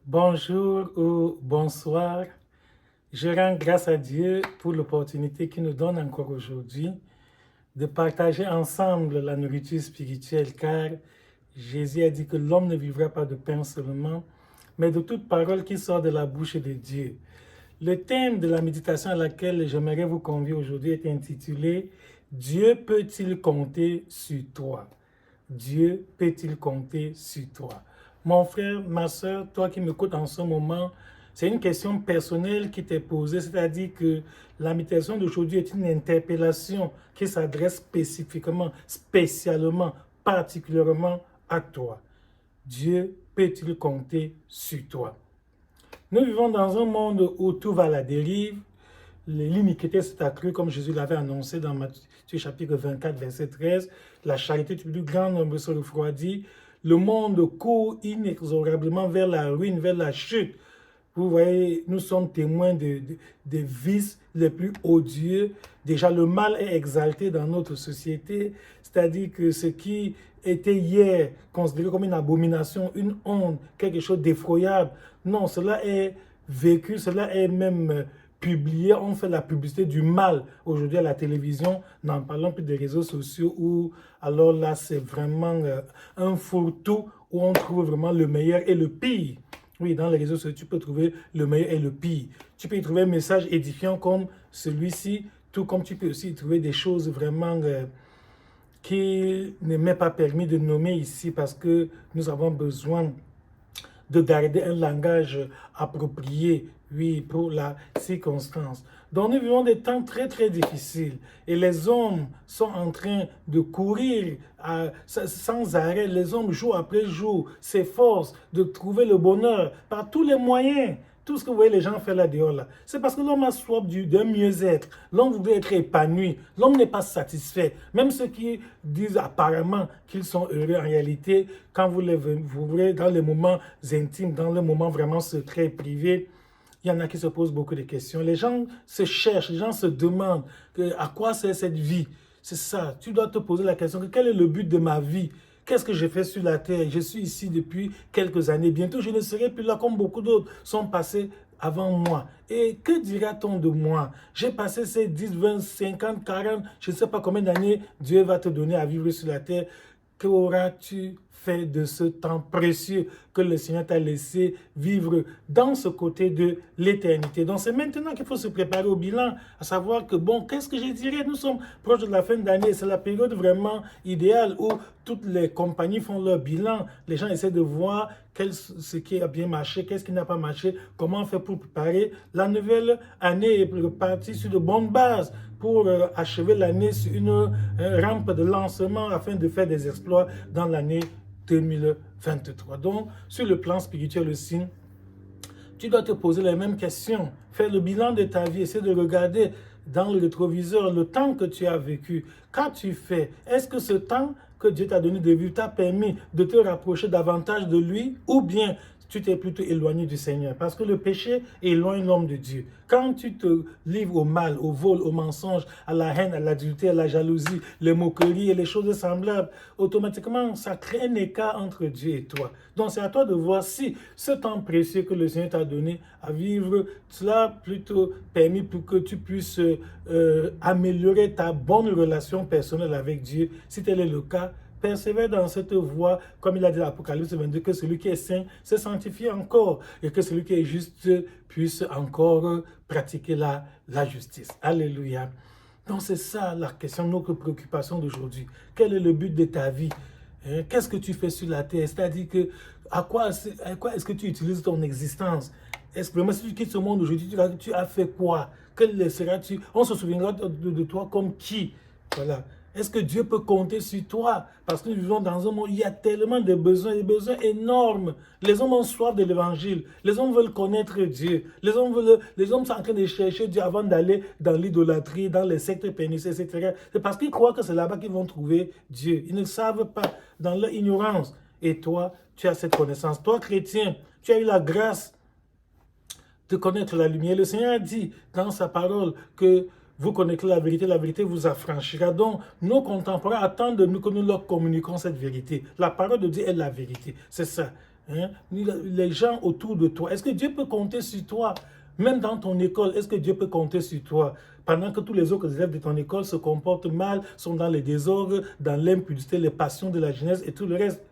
Bonjour ou bonsoir. Je rends grâce à Dieu pour l'opportunité qu'il nous donne encore aujourd'hui de partager ensemble la nourriture spirituelle, car Jésus a dit que l'homme ne vivra pas de pain seulement, mais de toute parole qui sort de la bouche de Dieu. Le thème de la méditation à laquelle j'aimerais vous convier aujourd'hui est intitulé « Dieu peut-il compter sur toi ?» Dieu peut-il compter sur toi? Mon frère, ma soeur, toi qui m'écoutes en ce moment, c'est une question personnelle qui t'est posée, c'est-à-dire que la méditation d'aujourd'hui est une interpellation qui s'adresse spécifiquement, spécialement, particulièrement à toi. Dieu peut-il compter sur toi? Nous vivons dans un monde où tout va à la dérive. L'iniquité s'est accrue, comme Jésus l'avait annoncé dans Matthieu chapitre 24, verset 13. La charité du plus grand nombre se refroidit. Le monde court inexorablement vers la ruine, vers la chute. Vous voyez, nous sommes témoins des vices les plus odieux. Déjà, le mal est exalté dans notre société, c'est-à-dire que ce qui était hier considéré comme une abomination, une honte, quelque chose d'effroyable, non, cela est vécu, cela est même publié. On fait la publicité du mal aujourd'hui à la télévision, n'en parlons plus des réseaux sociaux où, alors là, c'est vraiment un fourre-tout où on trouve vraiment le meilleur et le pire. Oui, dans les réseaux sociaux, tu peux trouver le meilleur et le pire. Tu peux y trouver un message édifiant comme celui-ci, tout comme tu peux aussi y trouver des choses vraiment qui ne m'est pas permis de nommer ici parce que nous avons besoin de garder un langage approprié, oui, pour la circonstance. Donc nous vivons des temps très très difficiles et les hommes sont en train de courir sans arrêt. Les hommes jour après jour s'efforcent de trouver le bonheur par tous les moyens. Tout ce que vous voyez les gens faire là dehors là, c'est parce que l'homme a soif d'un mieux-être. L'homme voudrait être épanoui. L'homme n'est pas satisfait. Même ceux qui disent apparemment qu'ils sont heureux en réalité, quand vous voyez dans les moments intimes, dans les moments vraiment secrets, privés, il y en a qui se posent beaucoup de questions. Les gens se cherchent, les gens se demandent à quoi sert cette vie. C'est ça, tu dois te poser la question, quel est le but de ma vie? Qu'est-ce que je fais sur la terre? Je suis ici depuis quelques années. Bientôt, je ne serai plus là comme beaucoup d'autres sont passés avant moi. Et que dira-t-on de moi? J'ai passé ces 10, 20, 50, 40, je ne sais pas combien d'années Dieu va te donner à vivre sur la terre. Qu'auras-tu fait de ce temps précieux que le Seigneur t'a laissé vivre dans ce côté de l'éternité? Donc c'est maintenant qu'il faut se préparer au bilan, à savoir que bon, qu'est-ce que je dirais? Nous sommes proches de la fin d'année, c'est la période vraiment idéale où toutes les compagnies font leur bilan. Les gens essaient de voir ce qui a bien marché, qu'est-ce qui n'a pas marché, comment on fait pour préparer la nouvelle année et repartir sur de bonnes bases pour achever l'année sur une rampe de lancement afin de faire des exploits dans l'année 2023. Donc, sur le plan spirituel aussi, tu dois te poser les mêmes questions, faire le bilan de ta vie, essayer de regarder dans le rétroviseur le temps que tu as vécu. Qu'as-tu fait? Est-ce que ce temps que Dieu t'a donné de vivre t'a permis de te rapprocher davantage de lui ou bien tu t'es plutôt éloigné du Seigneur? Parce que le péché éloigne l'homme de Dieu. Quand tu te livres au mal, au vol, au mensonge, à la haine, à l'adultère, à la jalousie, les moqueries et les choses semblables, automatiquement, ça crée un écart entre Dieu et toi. Donc, c'est à toi de voir si ce temps précieux que le Seigneur t'a donné à vivre, cela a plutôt permis pour que tu puisses améliorer ta bonne relation personnelle avec Dieu. Si tel est le cas, persévère dans cette voie, comme il a dit dans l'Apocalypse 22, que celui qui est saint se sanctifie encore et que celui qui est juste puisse encore pratiquer la justice. Alléluia. Donc c'est ça la question, notre préoccupation d'aujourd'hui. Quel est le but de ta vie? Qu'est-ce que tu fais sur la terre? C'est-à-dire que à quoi est-ce que tu utilises ton existence? Est-ce que vraiment si tu quittes ce monde aujourd'hui, tu as fait quoi? Quel seras-tu? On se souviendra de toi comme qui? Voilà. Est-ce que Dieu peut compter sur toi? Parce que nous vivons dans un monde où il y a tellement de besoins, des besoins énormes. Les hommes ont soif de l'évangile. Les hommes veulent connaître Dieu. Les hommes sont en train de chercher Dieu avant d'aller dans l'idolâtrie, dans les sectes pernicieuses, etc. C'est parce qu'ils croient que c'est là-bas qu'ils vont trouver Dieu. Ils ne savent pas, dans leur ignorance. Et toi, tu as cette connaissance. Toi, chrétien, tu as eu la grâce de connaître la lumière. Le Seigneur a dit dans sa parole que vous connaîtrez la vérité vous affranchira. Donc, nos contemporains attendent de nous que nous leur communiquons cette vérité. La parole de Dieu est la vérité. C'est ça. hein, les gens autour de toi. Est-ce que Dieu peut compter sur toi? Même dans ton école, est-ce que Dieu peut compter sur toi? Pendant que tous les autres élèves de ton école se comportent mal, sont dans les désordres, dans l'impudicité, les passions de la jeunesse et tout le reste.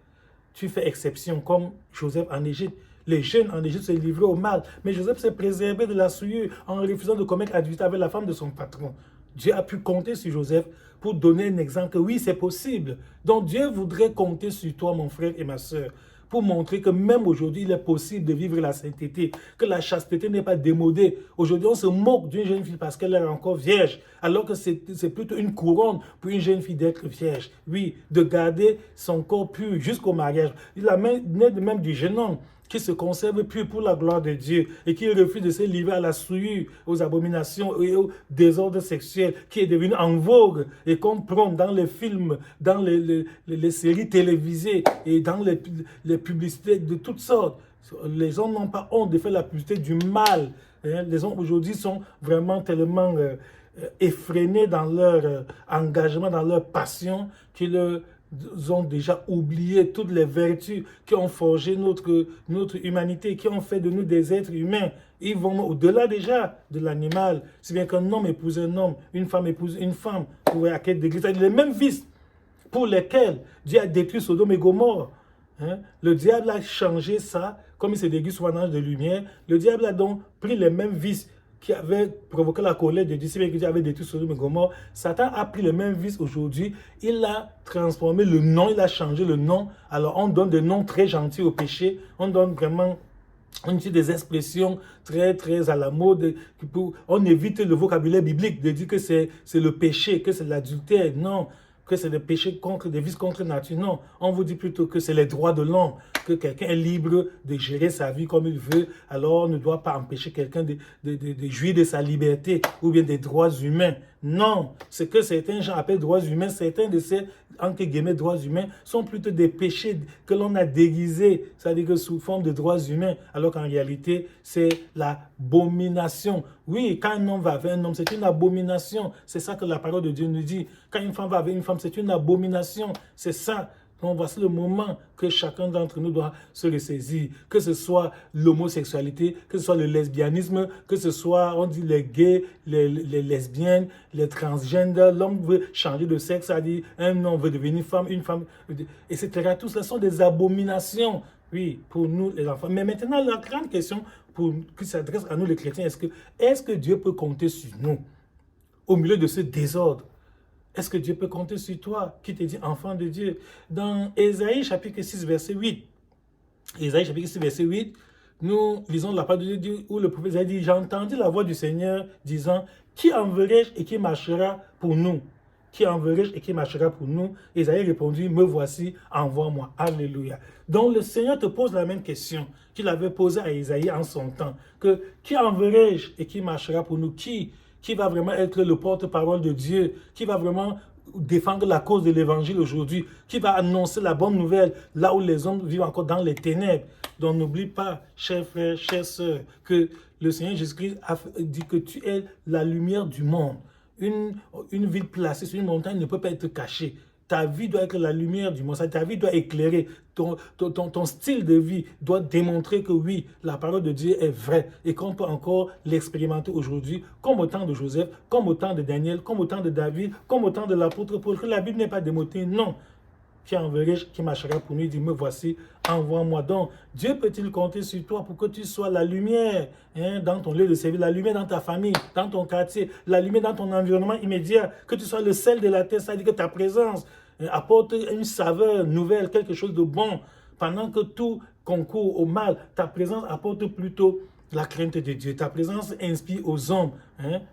Tu fais exception, comme Joseph en Égypte. Les jeunes en Égypte se livraient au mal. Mais Joseph s'est préservé de la souillure en refusant de commettre adultère avec la femme de son patron. Dieu a pu compter sur Joseph pour donner un exemple que oui, c'est possible. Donc Dieu voudrait compter sur toi, mon frère et ma soeur, pour montrer que même aujourd'hui, il est possible de vivre la sainteté, que la chasteté n'est pas démodée. Aujourd'hui, on se moque d'une jeune fille parce qu'elle est encore vierge, alors que c'est plutôt une couronne pour une jeune fille d'être vierge. Oui, de garder son corps pur jusqu'au mariage. Il a même du jeune homme qui se conserve pur pour la gloire de Dieu et qui refuse de se livrer à la souillure, aux abominations et au désordre sexuel qui est devenu en vogue et qu'on prend dans les films, dans les séries télévisées et dans les publicités de toutes sortes. Les hommes n'ont pas honte de faire la publicité du mal. Les hommes aujourd'hui sont vraiment tellement effrénés dans leur engagement, dans leur passion, qu'ils ont déjà oublié toutes les vertus qui ont forgé notre humanité, qui ont fait de nous des êtres humains. Ils vont au-delà déjà de l'animal. Si bien qu'un homme épouse un homme, une femme épouse une femme, pour la quête de l'église. Les mêmes vices pour lesquels Dieu a détruit Sodome et Gomorrhe. Le diable a changé ça, comme il se déguise sous un ange de lumière. Le diable a donc pris les mêmes vices qui avait provoqué la colère de Dieu, si bien que Dieu avait détruit Sodome et Gomorrhe. Satan a pris les mêmes vices aujourd'hui, il a transformé le nom, il a changé le nom. Alors on donne des noms très gentils au péché, on donne vraiment des expressions très à la mode. On évite le vocabulaire biblique de dire que c'est le péché, que c'est l'adultère. Non, que c'est des péchés contre, des vices contre nature. Non, on vous dit plutôt que c'est les droits de l'homme, que quelqu'un est libre de gérer sa vie comme il veut, alors on ne doit pas empêcher quelqu'un de jouir de sa liberté ou bien des droits humains. Non, ce que certains gens appellent droits humains, certains de ces, entre guillemets, droits humains sont plutôt des péchés que l'on a déguisés, c'est-à-dire que sous forme de droits humains, alors qu'en réalité, c'est l'abomination. Oui, quand un homme va avec un homme, c'est une abomination. C'est ça que la parole de Dieu nous dit. Quand une femme va avec une femme, c'est une abomination. C'est ça. Donc voici le moment que chacun d'entre nous doit se ressaisir. Que ce soit l'homosexualité, que ce soit le lesbianisme, que ce soit, on dit les gays, les lesbiennes, les transgenders, l'homme veut changer de sexe, c'est-à-dire un homme veut devenir femme, une femme, etc. Tout cela sont des abominations, oui, pour nous les enfants. Mais maintenant, la grande question qui s'adresse à nous les chrétiens, est-ce que Dieu peut compter sur nous au milieu de ce désordre? Est-ce que Dieu peut compter sur toi, qui te dit enfant de Dieu? Dans Ésaïe chapitre 6, verset 8, Ésaïe chapitre 6, verset 8, nous lisons la parole de Dieu où le prophète a dit, j'ai entendu la voix du Seigneur disant, qui enverrai-je et qui marchera pour nous? Qui enverrai-je et qui marchera pour nous? Ésaïe répondit, me voici, envoie-moi. Alléluia. Donc le Seigneur te pose la même question qu'il avait posée à Ésaïe en son temps, que qui enverrai-je et qui marchera pour nous? Qui va vraiment être le porte-parole de Dieu, qui va vraiment défendre la cause de l'évangile aujourd'hui, qui va annoncer la bonne nouvelle là où les hommes vivent encore dans les ténèbres. Donc n'oublie pas, chers frères, chères sœurs, que le Seigneur Jésus-Christ a dit que tu es la lumière du monde. Une ville placée sur une montagne ne peut pas être cachée. Ta vie doit être la lumière du monde, ta vie doit éclairer, ton style de vie doit démontrer que oui, la parole de Dieu est vraie et qu'on peut encore l'expérimenter aujourd'hui, comme au temps de Joseph, comme au temps de Daniel, comme au temps de David, comme au temps de l'apôtre Paul, que la Bible n'est pas démodée, non. Qui enverrai-je, qui marchera pour nous, il dit, me voici, envoie-moi donc. Dieu peut-il compter sur toi pour que tu sois la lumière dans ton lieu de service, la lumière dans ta famille, dans ton quartier, la lumière dans ton environnement immédiat, que tu sois le sel de la terre, c'est-à-dire que ta présence apporte une saveur nouvelle, quelque chose de bon. Pendant que tout concourt au mal, ta présence apporte plutôt la crainte de Dieu. Ta présence inspire aux hommes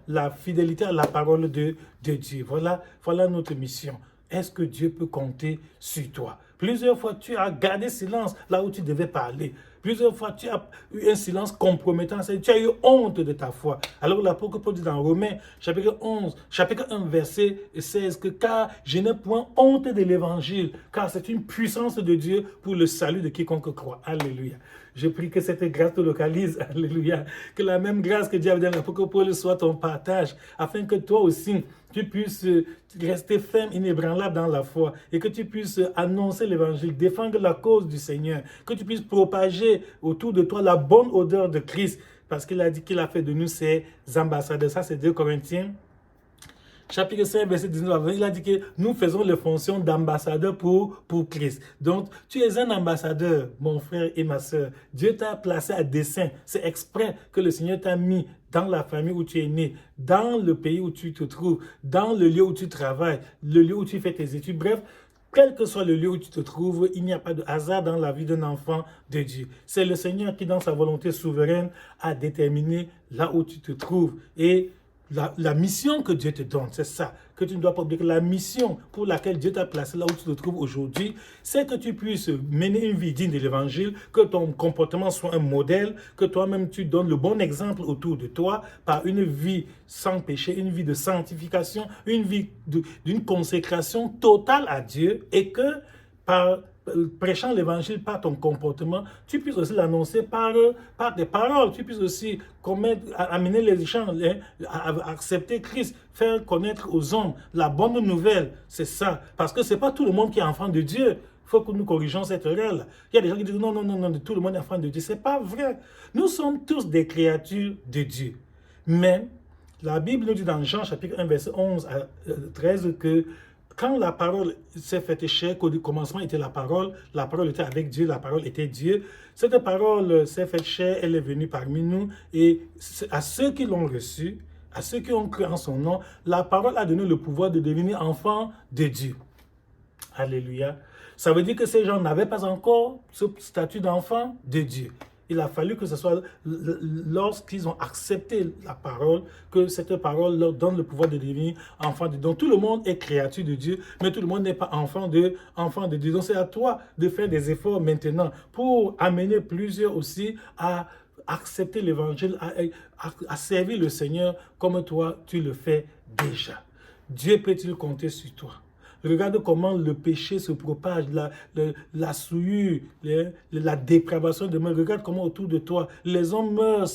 la fidélité à la parole de Dieu. Voilà notre mission. Est-ce que Dieu peut compter sur toi? Plusieurs fois, tu as gardé silence là où tu devais parler. Plusieurs fois, tu as eu un silence compromettant. Tu as eu honte de ta foi. Alors l'apôtre Paul dit dans Romains, chapitre 1, verset 16, que car je n'ai point honte de l'évangile, car c'est une puissance de Dieu pour le salut de quiconque croit. Alléluia. Je prie que cette grâce te localise. Alléluia. Que la même grâce que Dieu a donné à l'apôtre Paul soit ton partage, afin que toi aussi, tu puisses rester ferme, inébranlable dans la foi et que tu puisses annoncer l'évangile, défendre la cause du Seigneur, que tu puisses propager autour de toi la bonne odeur de Christ, parce qu'il a dit qu'il a fait de nous ses ambassadeurs. Ça, c'est 2 Corinthiens. Chapitre 5, verset 19, il a dit que nous faisons les fonctions d'ambassadeur pour Christ. Donc, tu es un ambassadeur, mon frère et ma soeur. Dieu t'a placé à dessein. C'est exprès que le Seigneur t'a mis dans la famille où tu es né, dans le pays où tu te trouves, dans le lieu où tu travailles, le lieu où tu fais tes études. Bref, quel que soit le lieu où tu te trouves, il n'y a pas de hasard dans la vie d'un enfant de Dieu. C'est le Seigneur qui, dans sa volonté souveraine, a déterminé là où tu te trouves. Et la mission que Dieu te donne, c'est ça, que tu ne dois pas oublier. La mission pour laquelle Dieu t'a placé là où tu te trouves aujourd'hui, c'est que tu puisses mener une vie digne de l'évangile, que ton comportement soit un modèle, que toi-même tu donnes le bon exemple autour de toi par une vie sans péché, une vie de sanctification, une vie d'une consécration totale à Dieu et que par prêchant l'évangile par ton comportement, tu puisses aussi l'annoncer par tes paroles, tu puisses aussi amener les gens à accepter Christ, faire connaître aux hommes la bonne nouvelle, c'est ça, parce que ce n'est pas tout le monde qui est enfant de Dieu. Il faut que nous corrigeons cette erreur-là. Il y a des gens qui disent non, tout le monde est enfant de Dieu. Ce n'est pas vrai. Nous sommes tous des créatures de Dieu. Mais la Bible nous dit dans Jean chapitre 1, verset 11 à 13 que quand la parole s'est faite chair, qu'au commencement était la parole était avec Dieu, la parole était Dieu. Cette parole s'est faite chair, elle est venue parmi nous et à ceux qui l'ont reçue, à ceux qui ont cru en son nom, la parole a donné le pouvoir de devenir enfants de Dieu. Alléluia. Ça veut dire que ces gens n'avaient pas encore ce statut d'enfant de Dieu. Il a fallu que ce soit lorsqu'ils ont accepté la parole, que cette parole leur donne le pouvoir de devenir enfant de Dieu. Donc tout le monde est créature de Dieu, mais tout le monde n'est pas enfant de Dieu. Donc c'est à toi de faire des efforts maintenant pour amener plusieurs aussi à accepter l'évangile, à servir le Seigneur comme toi tu le fais déjà. Dieu peut-il compter sur toi? Regarde comment le péché se propage, la souillure, la dépravation de meurtre. Regarde comment autour de toi, les hommes meurent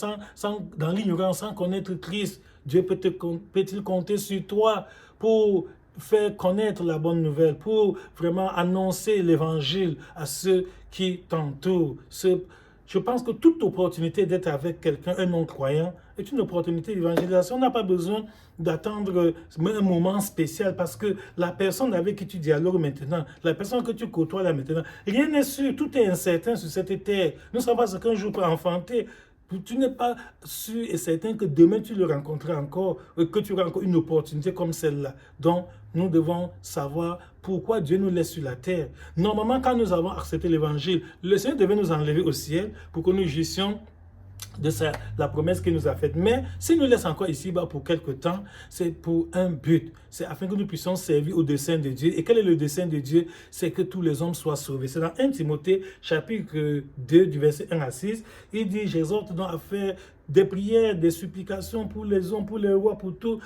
dans l'ignorance, sans connaître Christ. Dieu peut-il compter sur toi pour faire connaître la bonne nouvelle, pour vraiment annoncer l'évangile à ceux qui t'entourent. Je pense que toute opportunité d'être avec quelqu'un, un non-croyant, est une opportunité d'évangélisation. On n'a pas besoin d'attendre un moment spécial parce que la personne avec qui tu dialogues maintenant, la personne que tu côtoies là maintenant, rien n'est sûr, tout est incertain sur cette terre. Nous ne savons pas ce qu'un jour peut enfanter. Tu n'es pas sûr et certain que demain tu le rencontreras encore, que tu auras encore une opportunité comme celle-là. Donc, nous devons savoir pourquoi Dieu nous laisse sur la terre. Normalement, quand nous avons accepté l'évangile, le Seigneur devait nous enlever au ciel pour que nous jouissions de la promesse qu'il nous a faite. Mais s'il nous laisse encore ici-bas pour quelque temps, c'est pour un but. C'est afin que nous puissions servir au dessein de Dieu. Et quel est le dessein de Dieu? C'est que tous les hommes soient sauvés. C'est dans 1 Timothée, chapitre 2, du verset 1 à 6. Il dit, j'exhorte donc à faire des prières, des supplications pour les hommes, pour les rois, pour tout,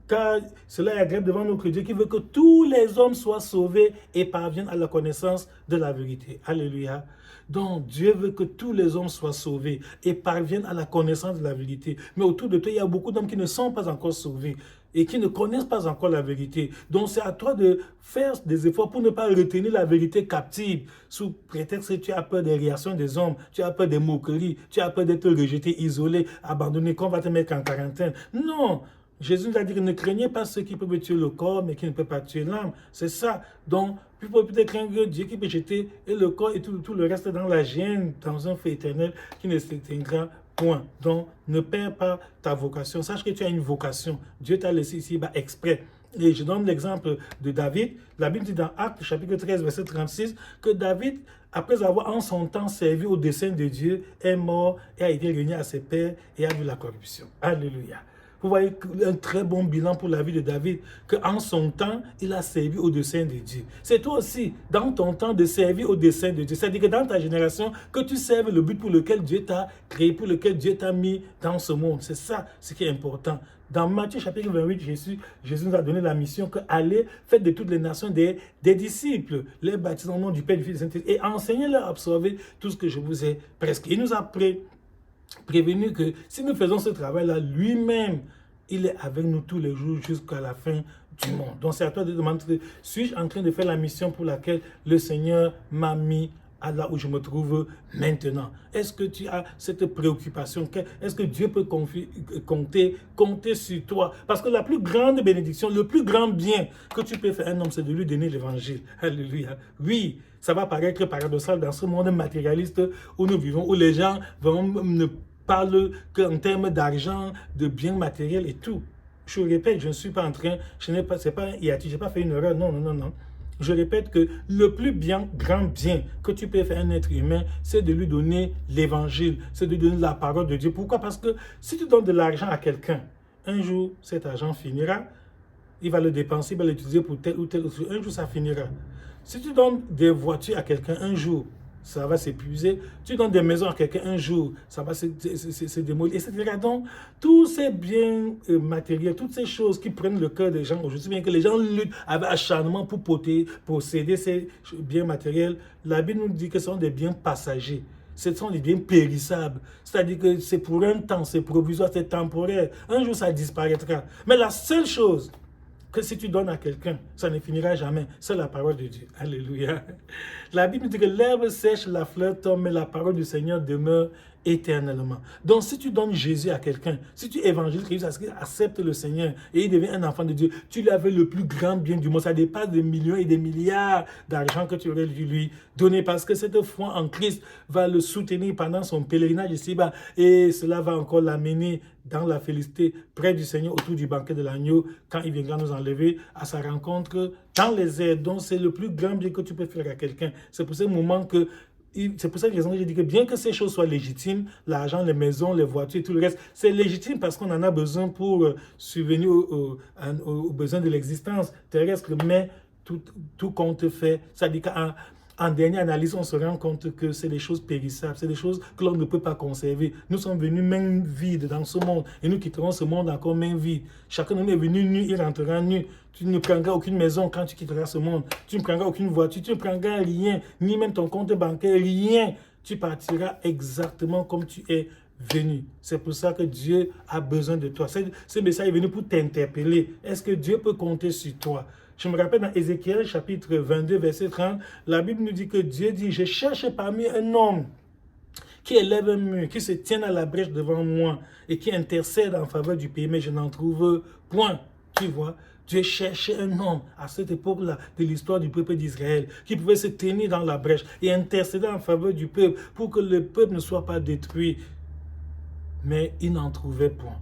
car cela est agréable devant notre Dieu qui veut que tous les hommes soient sauvés et parviennent à la connaissance de la vérité. Alléluia. Donc Dieu veut que tous les hommes soient sauvés et parviennent à la connaissance de la vérité. Mais autour de toi, il y a beaucoup d'hommes qui ne sont pas encore sauvés et qui ne connaissent pas encore la vérité. Donc c'est à toi de faire des efforts pour ne pas retenir la vérité captive sous prétexte que tu as peur des réactions des hommes, tu as peur des moqueries, tu as peur d'être rejeté, isolé, abandonné, qu'on va te mettre en quarantaine. Non! Jésus nous a dit que ne craignez pas ceux qui peuvent tuer le corps, mais qui ne peuvent pas tuer l'âme. C'est ça. Donc, il faut peut-être craindre Dieu qui peut jeter et le corps et tout le reste dans la gêne, dans un feu éternel qui ne s'éteindra point. Donc, ne perds pas ta vocation. Sache que tu as une vocation. Dieu t'a laissé ici exprès. Et je donne l'exemple de David. La Bible dit dans Actes, chapitre 13, verset 36, que David, après avoir en son temps servi au dessein de Dieu, est mort et a été réuni à ses pères et a vu la corruption. Alléluia. Vous voyez un très bon bilan pour la vie de David, qu'en son temps, il a servi au dessein de Dieu. C'est toi aussi, dans ton temps, de servir au dessein de Dieu. C'est-à-dire que dans ta génération, que tu serves le but pour lequel Dieu t'a créé, pour lequel Dieu t'a mis dans ce monde. C'est ça ce qui est important. Dans Matthieu chapitre 28, Jésus nous a donné la mission que allez, faites de toutes les nations des disciples, les baptisant au nom du Père, du Fils et du Saint-Esprit, et enseignez-leur à absorber tout ce que je vous ai prescrit. Il nous a prévenu que si nous faisons ce travail-là, lui-même, il est avec nous tous les jours jusqu'à la fin du monde. Donc c'est à toi de demander, suis-je en train de faire la mission pour laquelle le Seigneur m'a mis à là où je me trouve maintenant? Est-ce que tu as cette préoccupation? Est-ce que Dieu peut compter sur toi? Parce que la plus grande bénédiction, le plus grand bien que tu peux faire à un homme, c'est de lui donner l'évangile. Alléluia. Oui, ça va paraître paradoxal dans ce monde matérialiste où nous vivons, où les gens ne parlent qu'en termes d'argent, de biens matériels et tout. Je répète, je ne suis pas en train, je n'ai pas fait une erreur, non, non, non, non. Je répète que le plus grand bien que tu peux faire à un être humain, c'est de lui donner l'évangile, c'est de lui donner la parole de Dieu. Pourquoi? Parce que si tu donnes de l'argent à quelqu'un, un jour, cet argent finira, il va le dépenser, il va l'utiliser pour tel ou tel autre chose. Un jour, ça finira. Si tu donnes des voitures à quelqu'un, un jour, ça va s'épuiser. Tu donnes des maisons à quelqu'un, un jour, ça va se démolir, etc. Donc, tous ces biens matériels, toutes ces choses qui prennent le cœur des gens aujourd'hui, bien que les gens luttent avec acharnement pour posséder ces biens matériels, la Bible nous dit que ce sont des biens passagers. Ce sont des biens périssables. C'est-à-dire que c'est pour un temps, c'est provisoire, c'est temporaire. Un jour, ça disparaîtra. Mais la seule chose que si tu donnes à quelqu'un, ça ne finira jamais. C'est la parole de Dieu. Alléluia. La Bible dit que l'herbe sèche, la fleur tombe, mais la parole du Seigneur demeure éternellement. Donc, si tu donnes Jésus à quelqu'un, si tu évangélises Jésus à ce qu'il accepte le Seigneur et il devient un enfant de Dieu, tu lui avais le plus grand bien du monde. Ça dépasse des millions et des milliards d'argent que tu aurais dû lui donner parce que cette foi en Christ va le soutenir pendant son pèlerinage ici-bas et cela va encore l'amener dans la félicité près du Seigneur autour du banquet de l'agneau quand il viendra nous enlever à sa rencontre dans les airs. Donc, c'est le plus grand bien que tu peux faire à quelqu'un. C'est pour ce moment que c'est pour ça que j'ai dit que bien que ces choses soient légitimes, l'argent, les maisons, les voitures et tout le reste, c'est légitime parce qu'on en a besoin pour subvenir aux besoins de l'existence terrestre, mais tout compte fait. Ça dit qu'en dernière analyse, on se rend compte que c'est des choses périssables, c'est des choses que l'on ne peut pas conserver. Nous sommes venus main vide dans ce monde et nous quitterons ce monde encore main vide. Chacun de nous est venu nu, il rentrera nu. Tu ne prendras aucune maison quand tu quitteras ce monde. Tu ne prendras aucune voiture, tu ne prendras rien, ni même ton compte bancaire, rien. Tu partiras exactement comme tu es venu. C'est pour ça que Dieu a besoin de toi. Ce message est venu pour t'interpeller. Est-ce que Dieu peut compter sur toi? Je me rappelle dans Ézéchiel chapitre 22, verset 30, la Bible nous dit que Dieu dit, je cherche parmi un homme qui élève un mur, qui se tient à la brèche devant moi et qui intercède en faveur du pays, mais je n'en trouve point. Tu vois, Dieu cherchait un homme à cette époque-là de l'histoire du peuple d'Israël qui pouvait se tenir dans la brèche et intercéder en faveur du peuple pour que le peuple ne soit pas détruit. Mais il n'en trouvait point.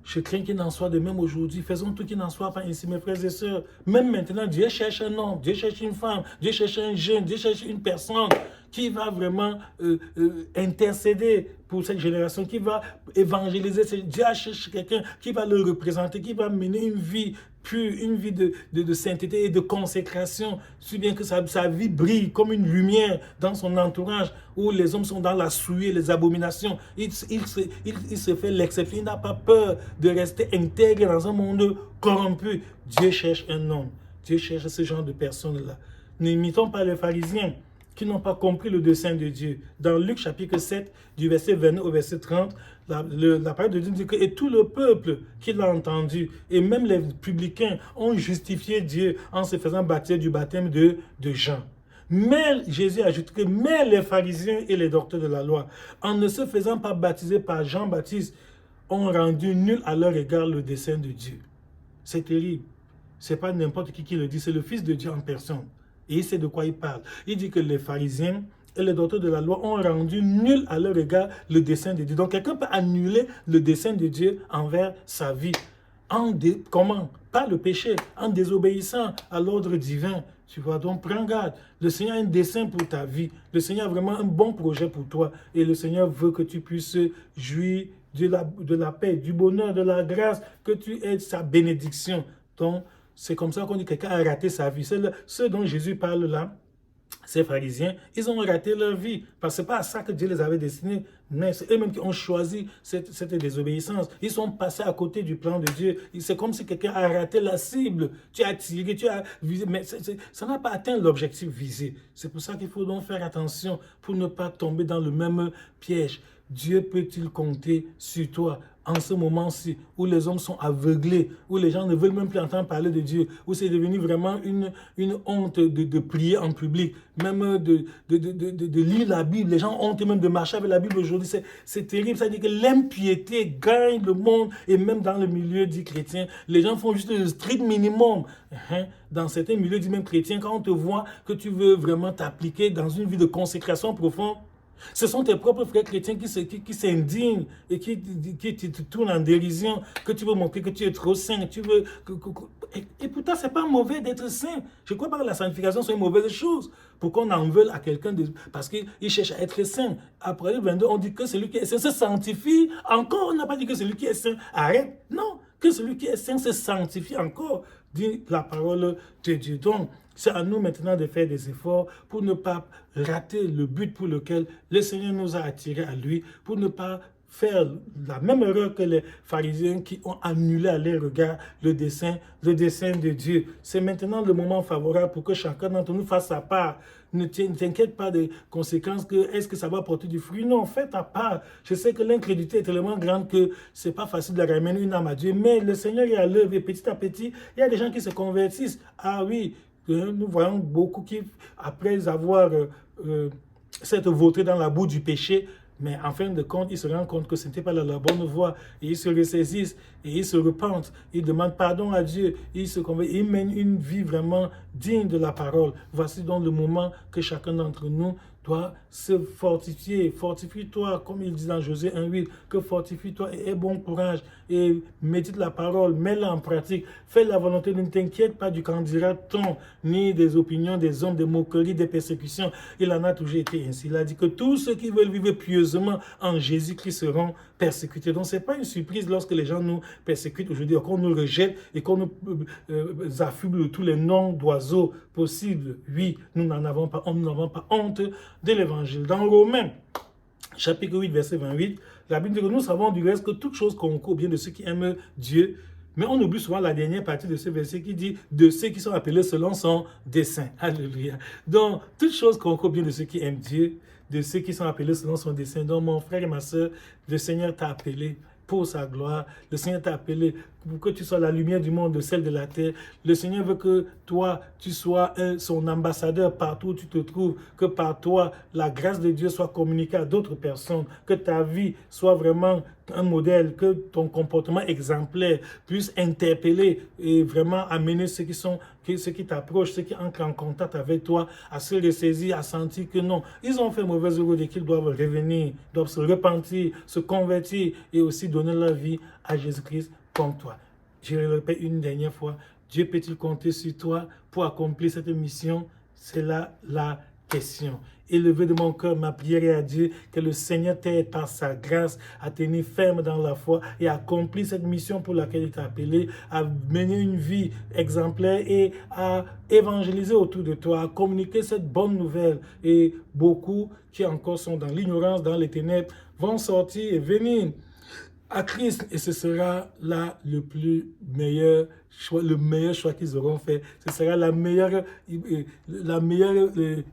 Je crains qu'il n'en soit de même aujourd'hui. Faisons tout qu'il n'en soit pas ainsi, mes frères et sœurs. Même maintenant, Dieu cherche un homme, Dieu cherche une femme, Dieu cherche un jeune, Dieu cherche une personne qui va vraiment intercéder pour cette génération, qui va évangéliser. Dieu cherche quelqu'un qui va le représenter, qui va mener une vie pure, une vie de sainteté et de consécration, si bien que sa vie brille comme une lumière dans son entourage, où les hommes sont dans la souillure, les abominations. Il se fait l'exception, il n'a pas peur de rester intègre dans un monde corrompu. Dieu cherche un homme, Dieu cherche ce genre de personnes-là. N'imitons pas les pharisiens qui n'ont pas compris le dessein de Dieu. Dans Luc chapitre 7, du verset 29 au verset 30, la parole de Dieu dit que et tout le peuple qui l'a entendu, et même les publicains ont justifié Dieu en se faisant baptiser du baptême de Jean. Mais Jésus ajoute que mais les pharisiens et les docteurs de la loi, en ne se faisant pas baptiser par Jean-Baptiste, ont rendu nul à leur égard le dessein de Dieu. C'est terrible. Ce n'est pas n'importe qui le dit, c'est le Fils de Dieu en personne. Et il sait de quoi il parle. Il dit que les pharisiens et les docteurs de la loi ont rendu nul à leur égard le dessein de Dieu. Donc quelqu'un peut annuler le dessein de Dieu envers sa vie. Comment? Par le péché, en désobéissant à l'ordre divin. Tu vois, donc prends garde. Le Seigneur a un dessein pour ta vie. Le Seigneur a vraiment un bon projet pour toi. Et le Seigneur veut que tu puisses jouir de la paix, du bonheur, de la grâce, que tu aies sa bénédiction. Donc, c'est comme ça qu'on dit que quelqu'un a raté sa vie. C'est ce dont Jésus parle là. Ces pharisiens, ils ont raté leur vie. Parce que ce n'est pas à ça que Dieu les avait destinés. Mais c'est eux-mêmes qui ont choisi cette désobéissance. Ils sont passés à côté du plan de Dieu. C'est comme si quelqu'un a raté la cible. Tu as tiré, tu as visé, mais ça n'a pas atteint l'objectif visé. C'est pour ça qu'il faut donc faire attention pour ne pas tomber dans le même piège. Dieu peut-il compter sur toi en ce moment-ci où les hommes sont aveuglés, où les gens ne veulent même plus entendre parler de Dieu, où c'est devenu vraiment une honte de prier en public, même de lire la Bible. Les gens ont honte même de marcher avec la Bible aujourd'hui. C'est terrible. Ça veut dire que l'impiété gagne le monde et même dans le milieu dit chrétien, les gens font juste le strict minimum. Dans certains milieux dit même chrétiens, quand on te voit que tu veux vraiment t'appliquer dans une vie de consécration profonde, ce sont tes propres frères chrétiens qui s'indignent et qui te tournent en dérision, que tu veux montrer que tu es trop saint. Et pourtant, ce n'est pas mauvais d'être saint. Je ne crois pas que la sanctification soit une mauvaise chose. Pourquoi on en veut à quelqu'un parce qu'il cherche à être saint. Après le 22, on dit que celui qui est saint se sanctifie encore. On n'a pas dit que celui qui est saint arrête. Non, que celui qui est saint se sanctifie encore, dit la parole de Dieu. Donc, c'est à nous maintenant de faire des efforts pour ne pas rater le but pour lequel le Seigneur nous a attirés à lui, pour ne pas faire la même erreur que les pharisiens qui ont annulé à leur regard le dessein de Dieu. C'est maintenant le moment favorable pour que chacun d'entre nous fasse sa part. Ne t'inquiète pas des conséquences, est-ce que ça va porter du fruit? Non, fais ta part. Je sais que l'incrédulité est tellement grande que ce n'est pas facile de ramener une âme à Dieu, mais le Seigneur est à l'œuvre et petit à petit, il y a des gens qui se convertissent. Ah oui, nous voyons beaucoup qui, après avoir s'être vautrés dans la boue du péché, mais en fin de compte, ils se rendent compte que ce n'était pas la bonne voie. Et ils se ressaisissent et ils se repentent. Ils demandent pardon à Dieu. Ils mènent une vie vraiment digne de la parole. Voici donc le moment que chacun d'entre nous doit se fortifier. Fortifie-toi, comme il dit dans Josué 1,8, que fortifie-toi et aie bon courage. Et médite la parole, mets-la en pratique. Fais la volonté, ne t'inquiète pas du qu'en dira-t-on, ni des opinions des hommes, des moqueries, des persécutions. Il en a toujours été ainsi. Il a dit que tous ceux qui veulent vivre pieusement en Jésus-Christ seront persécutés. Donc, ce n'est pas une surprise lorsque les gens nous persécutent aujourd'hui, qu'on nous rejette et qu'on nous affuble de tous les noms d'oiseaux possibles. Oui, nous n'avons pas honte de l'évangile. Dans Romains, chapitre 8, verset 28, la Bible dit que nous savons du reste que toute chose concourt bien de ceux qui aiment Dieu. Mais on oublie souvent la dernière partie de ce verset qui dit de ceux qui sont appelés selon son dessein. Alléluia. Donc, toute chose concourt bien de ceux qui aiment Dieu, de ceux qui sont appelés selon son dessein. Donc, mon frère et ma soeur, le Seigneur t'a appelé pour sa gloire. Le Seigneur t'a appelé pour que tu sois la lumière du monde, celle de la terre. Le Seigneur veut que toi, tu sois son ambassadeur partout où tu te trouves, que par toi, la grâce de Dieu soit communiquée à d'autres personnes, que ta vie soit vraiment un modèle, que ton comportement exemplaire puisse interpeller et vraiment amener ceux qui t'approchent, ceux qui entrent en contact avec toi, à se ressaisir, à sentir que non, ils ont fait mauvaise route et qu'ils doivent revenir, doivent se repentir, se convertir et aussi donner leur vie à Jésus-Christ comme toi. Je le répète une dernière fois, Dieu peut-il compter sur toi pour accomplir cette mission? C'est là la question. Élevé de mon cœur, ma prière est à Dieu que le Seigneur t'aide par sa grâce à tenir ferme dans la foi et à accomplir cette mission pour laquelle il t'a appelé, à mener une vie exemplaire et à évangéliser autour de toi, à communiquer cette bonne nouvelle. Et beaucoup qui encore sont dans l'ignorance, dans les ténèbres, vont sortir et venir à Christ, et ce sera là le meilleur choix qu'ils auront fait. Ce sera la meilleure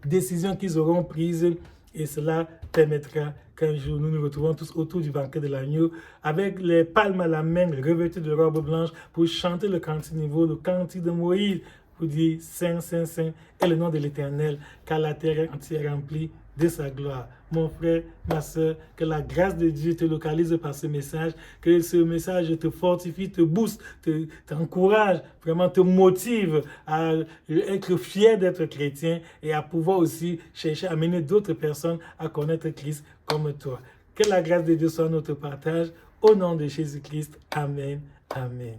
décision qu'ils auront prise, et cela permettra qu'un jour nous nous retrouvons tous autour du banquet de l'agneau avec les palmes à la main, revêtus de robes blanches pour chanter le cantique nouveau, le cantique de Moïse, pour dire Saint, Saint, Saint est le nom de l'Éternel, car la terre entière est remplie de sa gloire. Mon frère, ma soeur, que la grâce de Dieu te localise par ce message, que ce message te fortifie, te booste, t'encourage, vraiment te motive à être fier d'être chrétien et à pouvoir aussi chercher à amener d'autres personnes à connaître Christ comme toi. Que la grâce de Dieu soit notre partage. Au nom de Jésus-Christ. Amen. Amen.